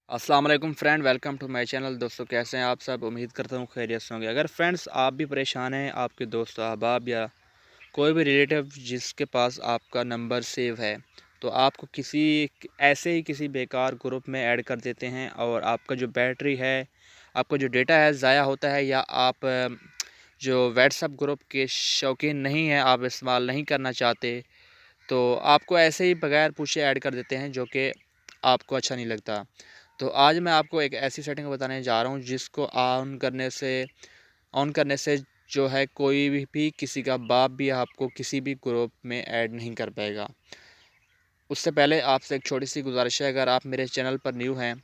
अस्सलाम वालेकुम friend, welcome to my channel. दोस्तों कैसे हैं आप सब? उम्मीद करता हूँ खैरियत से होंगे। अगर फ्रेंड्स आप भी परेशान हैं, आपके दोस्त अहबाब या कोई भी रिलेटिव जिसके पास आपका नंबर सेव है, तो आपको किसी ऐसे ही किसी बेकार ग्रुप में ऐड कर देते हैं और आपका जो बैटरी है, आपका जो डेटा है ज़ाया होता है, या आप जो व्हाट्सएप ग्रुप के शौकीन नहीं हैं, आप इस्तेमाल नहीं करना चाहते, तो आपको ऐसे ही बगैर पूछे ऐड कर देते हैं, जो कि आपको अच्छा नहीं लगता। तो आज मैं आपको एक ऐसी सेटिंग बताने जा रहा हूँ जिसको ऑन करने से जो है कोई भी किसी का बाप भी आपको किसी भी ग्रुप में ऐड नहीं कर पाएगा। उससे पहले आपसे एक छोटी सी गुजारिश है, अगर आप मेरे चैनल पर न्यू हैं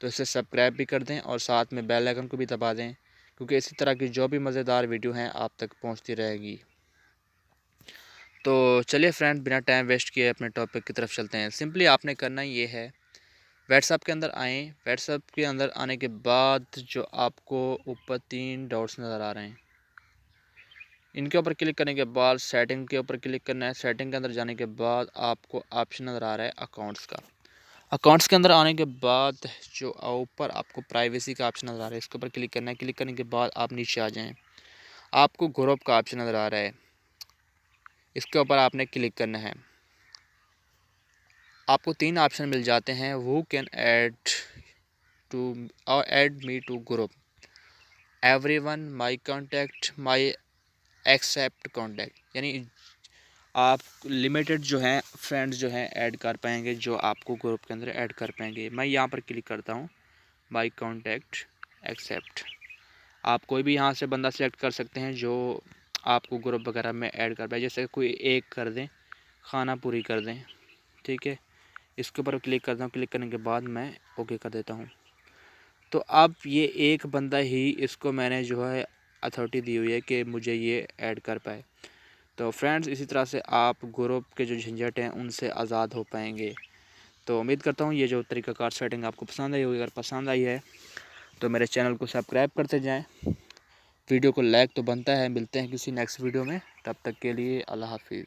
तो इसे सब्सक्राइब भी कर दें और साथ में बेल आइकन को भी दबा दें, क्योंकि इसी तरह की जो भी मज़ेदार वीडियो हैं आप तक पहुँचती रहेगी। तो चलिए फ्रेंड, बिना टाइम वेस्ट किए अपने टॉपिक की तरफ चलते हैं। सिंपली आपने करना ये है, व्हाट्सएप के अंदर आएँ। व्हाट्सएप के अंदर आने के बाद जो आपको ऊपर 3 डॉट्स नज़र आ रहे हैं, इनके ऊपर क्लिक करने के बाद सेटिंग के ऊपर क्लिक करना है। सेटिंग के अंदर जाने के बाद आपको ऑप्शन नज़र आ रहा है अकाउंट्स का। अकाउंट्स के अंदर आने के बाद जो ऊपर आपको प्राइवेसी का ऑप्शन नज़र आ रहा है, इसके ऊपर क्लिक करना है। क्लिक करने के बाद आप नीचे आ जाएँ, आपको ग्रुप का ऑप्शन नज़र आ रहा है, इसके ऊपर आपने क्लिक करना है। आपको 3 ऑप्शन मिल जाते हैं, हु कैन ऐड टू और add me to group, everyone, my contact, my accept contact. यानी आप लिमिटेड जो हैं फ्रेंड्स जो हैं ऐड कर पाएंगे, जो आपको ग्रुप के अंदर ऐड कर पाएंगे। मैं यहाँ पर क्लिक करता हूँ, माय कांटेक्ट एक्सेप्ट। आप कोई भी यहाँ से बंदा सेलेक्ट कर सकते हैं जो आपको ग्रुप वगैरह में ऐड कर पाए। जैसे कोई एक कर दें, खाना पूरी कर दें, ठीक है। इसके ऊपर क्लिक करता हूँ। क्लिक करने के बाद मैं ओके कर देता हूँ। तो अब ये एक बंदा ही, इसको मैंने जो है अथॉरिटी दी हुई है कि मुझे ये ऐड कर पाए। तो फ्रेंड्स, इसी तरह से आप ग्रुप के जो झंझट हैं उनसे आज़ाद हो पाएंगे। तो उम्मीद करता हूँ ये जो तरीक़ाकार सेटिंग आपको पसंद आई होगी। अगर पसंद आई है तो मेरे चैनल को सब्सक्राइब करते जाएं, वीडियो को लाइक तो बनता है। मिलते हैं किसी नेक्स्ट वीडियो में, तब तक के लिए अल्लाह हाफिज़।